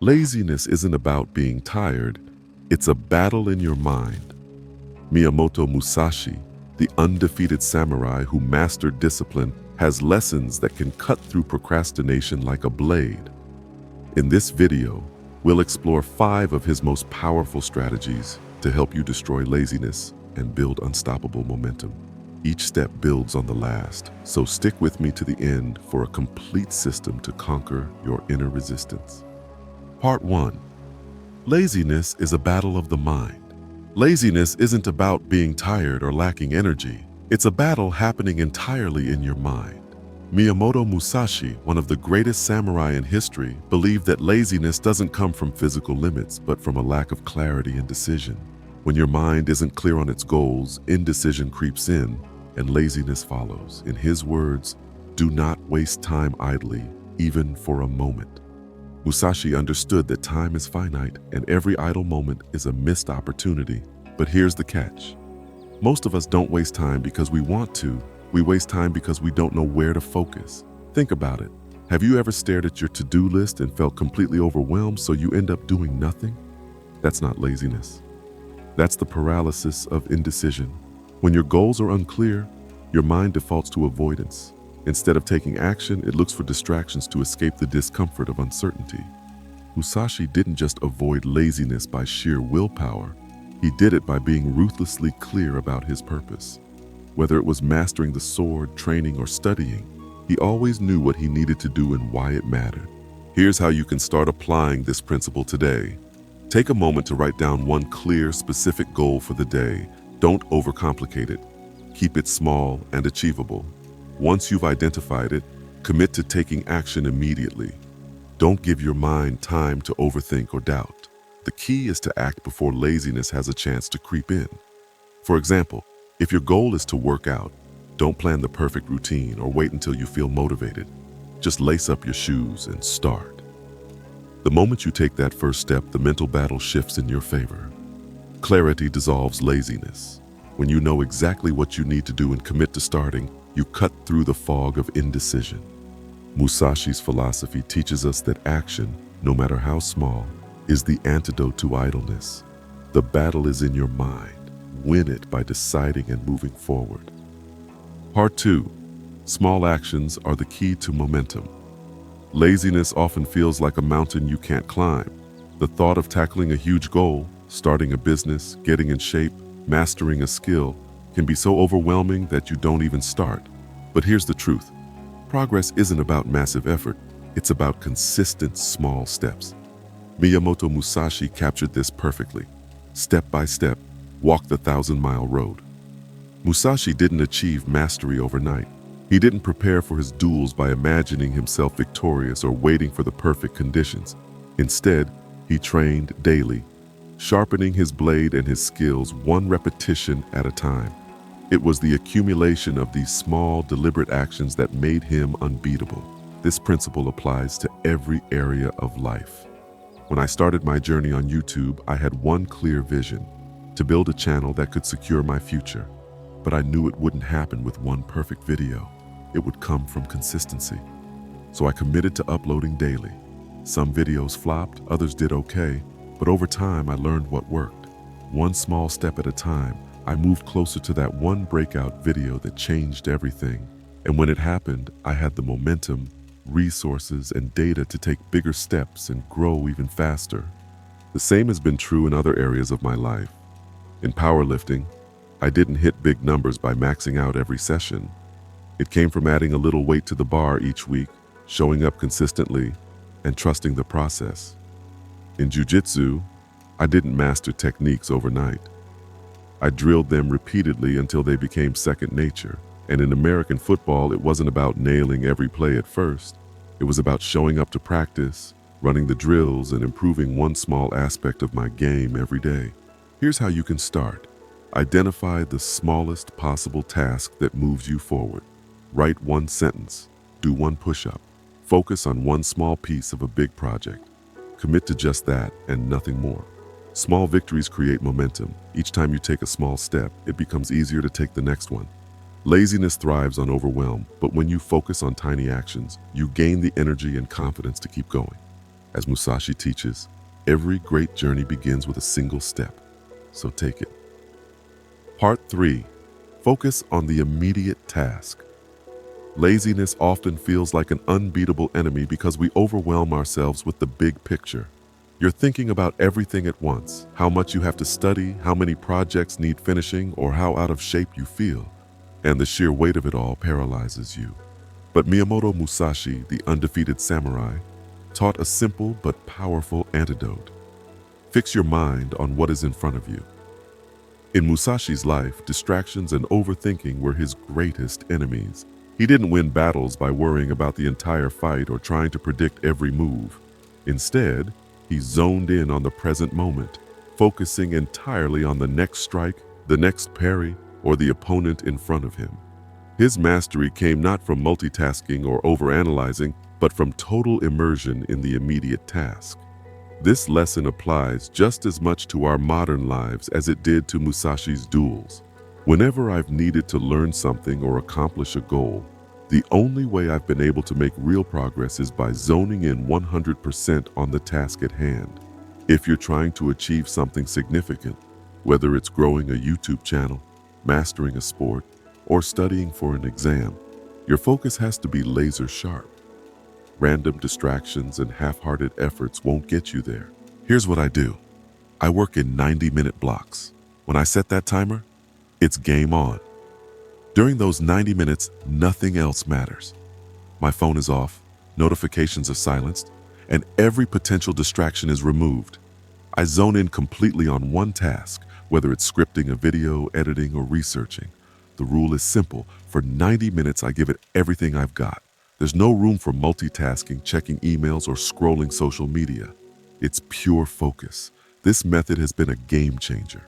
Laziness isn't about being tired, it's a battle in your mind. Miyamoto Musashi, the undefeated samurai who mastered discipline, has lessons that can cut through procrastination like a blade. In this video, we'll explore 5 of his most powerful strategies to help you destroy laziness and build unstoppable momentum. Each step builds on the last, so stick with me to the end for a complete system to conquer your inner resistance. Part 1. Laziness is a battle of the mind. Laziness isn't about being tired or lacking energy. It's a battle happening entirely in your mind. Miyamoto Musashi, one of the greatest samurai in history, believed that laziness doesn't come from physical limits, but from a lack of clarity and decision. When your mind isn't clear on its goals, indecision creeps in, and laziness follows. In his words, "Do not waste time idly, even for a moment." Musashi understood that time is finite and every idle moment is a missed opportunity. But here's the catch. Most of us don't waste time because we want to. We waste time because we don't know where to focus. Think about it. Have you ever stared at your to-do list and felt completely overwhelmed so you end up doing nothing? That's not laziness. That's the paralysis of indecision. When your goals are unclear, your mind defaults to avoidance. Instead of taking action, it looks for distractions to escape the discomfort of uncertainty. Musashi didn't just avoid laziness by sheer willpower. He did it by being ruthlessly clear about his purpose. Whether it was mastering the sword, training, or studying, he always knew what he needed to do and why it mattered. Here's how you can start applying this principle today. Take a moment to write down one clear, specific goal for the day. Don't overcomplicate it. Keep it small and achievable. Once you've identified it, commit to taking action immediately. Don't give your mind time to overthink or doubt. The key is to act before laziness has a chance to creep in. For example, if your goal is to work out, don't plan the perfect routine or wait until you feel motivated. Just lace up your shoes and start. The moment you take that first step, the mental battle shifts in your favor. Clarity dissolves laziness. When you know exactly what you need to do and commit to starting, you cut through the fog of indecision. Musashi's philosophy teaches us that action, no matter how small, is the antidote to idleness. The battle is in your mind. Win it by deciding and moving forward. Part 2. Small actions are the key to momentum. Laziness often feels like a mountain you can't climb. The thought of tackling a huge goal, starting a business, getting in shape, mastering a skill, can be so overwhelming that you don't even start. But here's the truth. Progress isn't about massive effort. It's about consistent small steps. Miyamoto Musashi captured this perfectly. Step by step, walk the 1,000-mile road. Musashi didn't achieve mastery overnight. He didn't prepare for his duels by imagining himself victorious or waiting for the perfect conditions. Instead, he trained daily, sharpening his blade and his skills one repetition at a time. It was the accumulation of these small, deliberate actions that made him unbeatable. This principle applies to every area of life. When I started my journey on YouTube, I had one clear vision: to build a channel that could secure my future. But I knew it wouldn't happen with one perfect video. It would come from consistency. So I committed to uploading daily. Some videos flopped, others did okay, but over time I learned what worked. One small step at a time, I moved closer to that one breakout video that changed everything. And when it happened, I had the momentum, resources, and data to take bigger steps and grow even faster. The same has been true in other areas of my life. In powerlifting, I didn't hit big numbers by maxing out every session. It came from adding a little weight to the bar each week, showing up consistently, and trusting the process. In jiu-jitsu, I didn't master techniques overnight. I drilled them repeatedly until they became second nature. And in American football, it wasn't about nailing every play at first. It was about showing up to practice, running the drills, and improving one small aspect of my game every day. Here's how you can start. Identify the smallest possible task that moves you forward. Write one sentence. Do one push-up. Focus on one small piece of a big project. Commit to just that and nothing more. Small victories create momentum. Each time you take a small step, it becomes easier to take the next one. Laziness thrives on overwhelm, but when you focus on tiny actions, you gain the energy and confidence to keep going. As Musashi teaches, every great journey begins with a single step, so take it. Part 3. Focus on the immediate task. Laziness often feels like an unbeatable enemy because we overwhelm ourselves with the big picture. You're thinking about everything at once, how much you have to study, how many projects need finishing, or how out of shape you feel, and the sheer weight of it all paralyzes you. But Miyamoto Musashi, the undefeated samurai, taught a simple but powerful antidote. Fix your mind on what is in front of you. In Musashi's life, distractions and overthinking were his greatest enemies. He didn't win battles by worrying about the entire fight or trying to predict every move. Instead, he zoned in on the present moment, focusing entirely on the next strike, the next parry, or the opponent in front of him. His mastery came not from multitasking or overanalyzing, but from total immersion in the immediate task. This lesson applies just as much to our modern lives as it did to Musashi's duels. Whenever I've needed to learn something or accomplish a goal, the only way I've been able to make real progress is by zoning in 100% on the task at hand. If you're trying to achieve something significant, whether it's growing a YouTube channel, mastering a sport, or studying for an exam, your focus has to be laser sharp. Random distractions and half-hearted efforts won't get you there. Here's what I do. I work in 90-minute blocks. When I set that timer, it's game on. During those 90 minutes, nothing else matters. My phone is off, notifications are silenced, and every potential distraction is removed. I zone in completely on one task, whether it's scripting a video, editing, or researching. The rule is simple. For 90 minutes, I give it everything I've got. There's no room for multitasking, checking emails, or scrolling social media. It's pure focus. This method has been a game changer.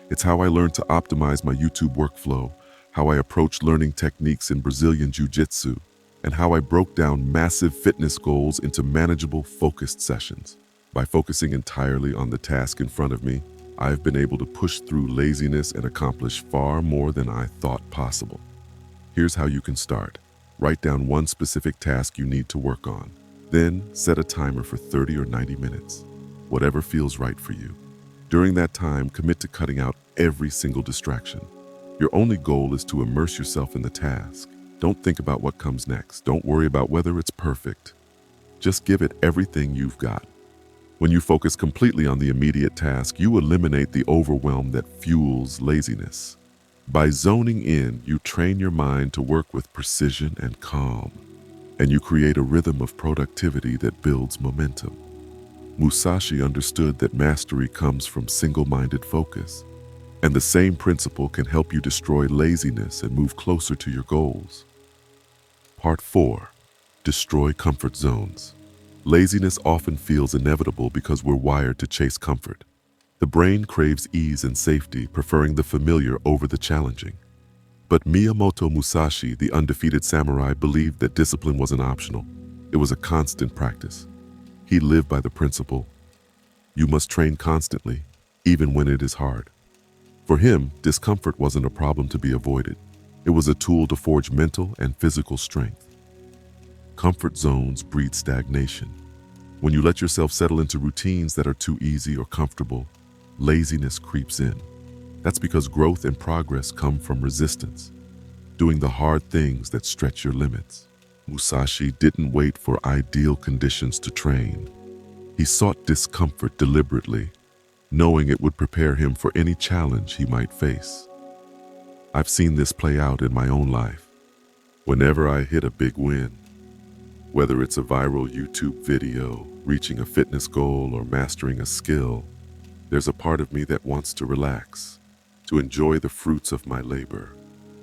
It's how I learned to optimize my YouTube workflow, how I approached learning techniques in Brazilian Jiu-Jitsu, and how I broke down massive fitness goals into manageable, focused sessions. By focusing entirely on the task in front of me, I've been able to push through laziness and accomplish far more than I thought possible. Here's how you can start. Write down one specific task you need to work on. Then set a timer for 30 or 90 minutes, whatever feels right for you. During that time, commit to cutting out every single distraction. Your only goal is to immerse yourself in the task. Don't think about what comes next. Don't worry about whether it's perfect. Just give it everything you've got. When you focus completely on the immediate task, you eliminate the overwhelm that fuels laziness. By zoning in, you train your mind to work with precision and calm, and you create a rhythm of productivity that builds momentum. Musashi understood that mastery comes from single-minded focus, and the same principle can help you destroy laziness and move closer to your goals. Part 4. Destroy comfort zones. Laziness often feels inevitable because we're wired to chase comfort. The brain craves ease and safety, preferring the familiar over the challenging. But Miyamoto Musashi, the undefeated samurai, believed that discipline wasn't optional. It was a constant practice. He lived by the principle, you must train constantly, even when it is hard. For him, discomfort wasn't a problem to be avoided. It was a tool to forge mental and physical strength. Comfort zones breed stagnation. When you let yourself settle into routines that are too easy or comfortable, laziness creeps in. That's because growth and progress come from resistance, doing the hard things that stretch your limits. Musashi didn't wait for ideal conditions to train. He sought discomfort deliberately, knowing it would prepare him for any challenge he might face. I've seen this play out in my own life. Whenever I hit a big win, whether it's a viral YouTube video, reaching a fitness goal, or mastering a skill, there's a part of me that wants to relax, to enjoy the fruits of my labor.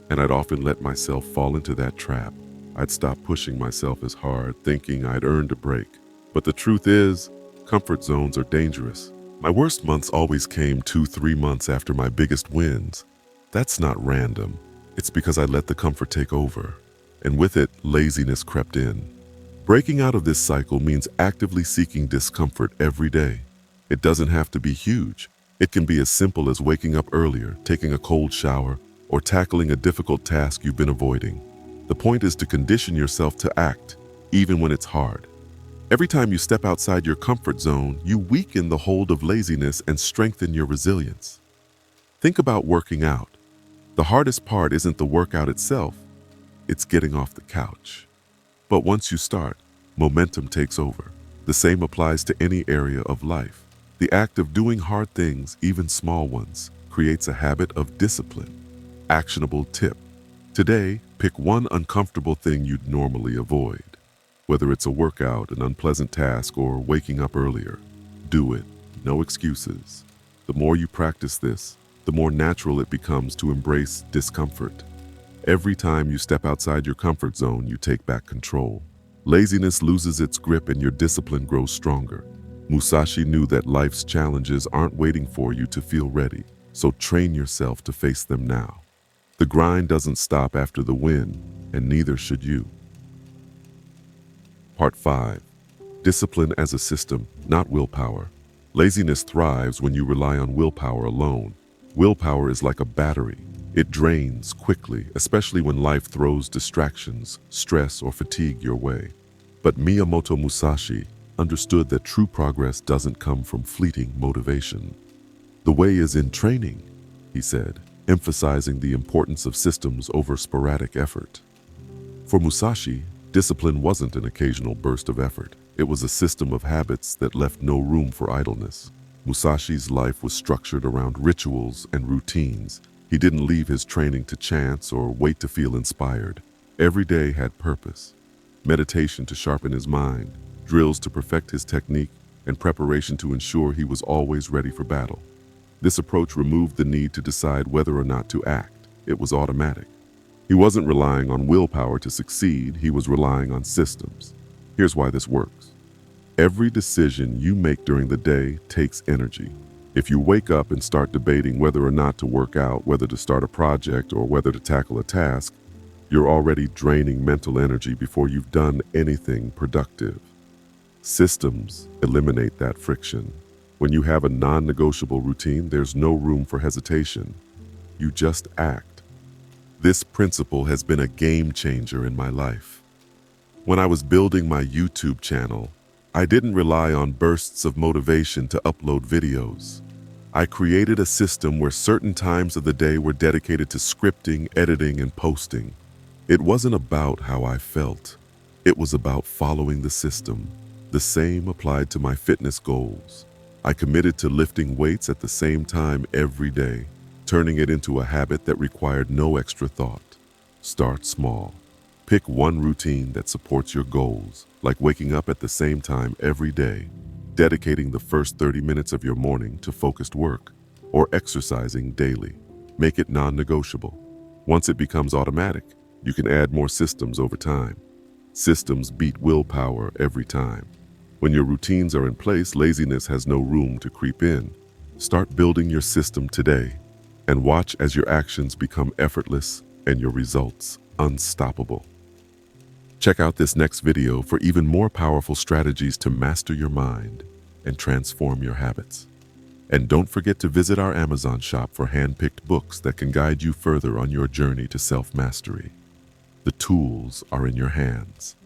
And I'd often let myself fall into that trap. I'd stop pushing myself as hard, thinking I'd earned a break. But the truth is, comfort zones are dangerous. My worst months always came 2-3 months after my biggest wins. That's not random. It's because I let the comfort take over. And with it, laziness crept in. Breaking out of this cycle means actively seeking discomfort every day. It doesn't have to be huge. It can be as simple as waking up earlier, taking a cold shower, or tackling a difficult task you've been avoiding. The point is to condition yourself to act, even when it's hard. Every time you step outside your comfort zone, you weaken the hold of laziness and strengthen your resilience. Think about working out. The hardest part isn't the workout itself, it's getting off the couch. But once you start, momentum takes over. The same applies to any area of life. The act of doing hard things, even small ones, creates a habit of discipline. Actionable tip. Today, pick one uncomfortable thing you'd normally avoid. Whether it's a workout, an unpleasant task, or waking up earlier, do it. No excuses. The more you practice this, the more natural it becomes to embrace discomfort. Every time you step outside your comfort zone, you take back control. Laziness loses its grip and your discipline grows stronger. Musashi knew that life's challenges aren't waiting for you to feel ready, so train yourself to face them now. The grind doesn't stop after the win, and neither should you. Part 5. Discipline as a system, not willpower. Laziness thrives when you rely on willpower alone. Willpower is like a battery. It drains quickly, especially when life throws distractions, stress, or fatigue your way. But Miyamoto Musashi understood that true progress doesn't come from fleeting motivation. The way is in training, he said, emphasizing the importance of systems over sporadic effort. For Musashi, discipline wasn't an occasional burst of effort. It was a system of habits that left no room for idleness. Musashi's life was structured around rituals and routines. He didn't leave his training to chance or wait to feel inspired. Every day had purpose. Meditation to sharpen his mind, drills to perfect his technique, and preparation to ensure he was always ready for battle. This approach removed the need to decide whether or not to act. It was automatic. He wasn't relying on willpower to succeed, he was relying on systems. Here's why this works. Every decision you make during the day takes energy. If you wake up and start debating whether or not to work out, whether to start a project, or whether to tackle a task, you're already draining mental energy before you've done anything productive. Systems eliminate that friction. When you have a non-negotiable routine, there's no room for hesitation. You just act. This principle has been a game changer in my life. When I was building my YouTube channel, I didn't rely on bursts of motivation to upload videos. I created a system where certain times of the day were dedicated to scripting, editing, and posting. It wasn't about how I felt. It was about following the system. The same applied to my fitness goals. I committed to lifting weights at the same time every day, turning it into a habit that required no extra thought. Start small. Pick one routine that supports your goals, like waking up at the same time every day, dedicating the first 30 minutes of your morning to focused work, or exercising daily. Make it non-negotiable. Once it becomes automatic, you can add more systems over time. Systems beat willpower every time. When your routines are in place, laziness has no room to creep in. Start building your system today, and watch as your actions become effortless and your results unstoppable. Check out this next video for even more powerful strategies to master your mind and transform your habits. And don't forget to visit our Amazon shop for hand-picked books that can guide you further on your journey to self-mastery. The tools are in your hands.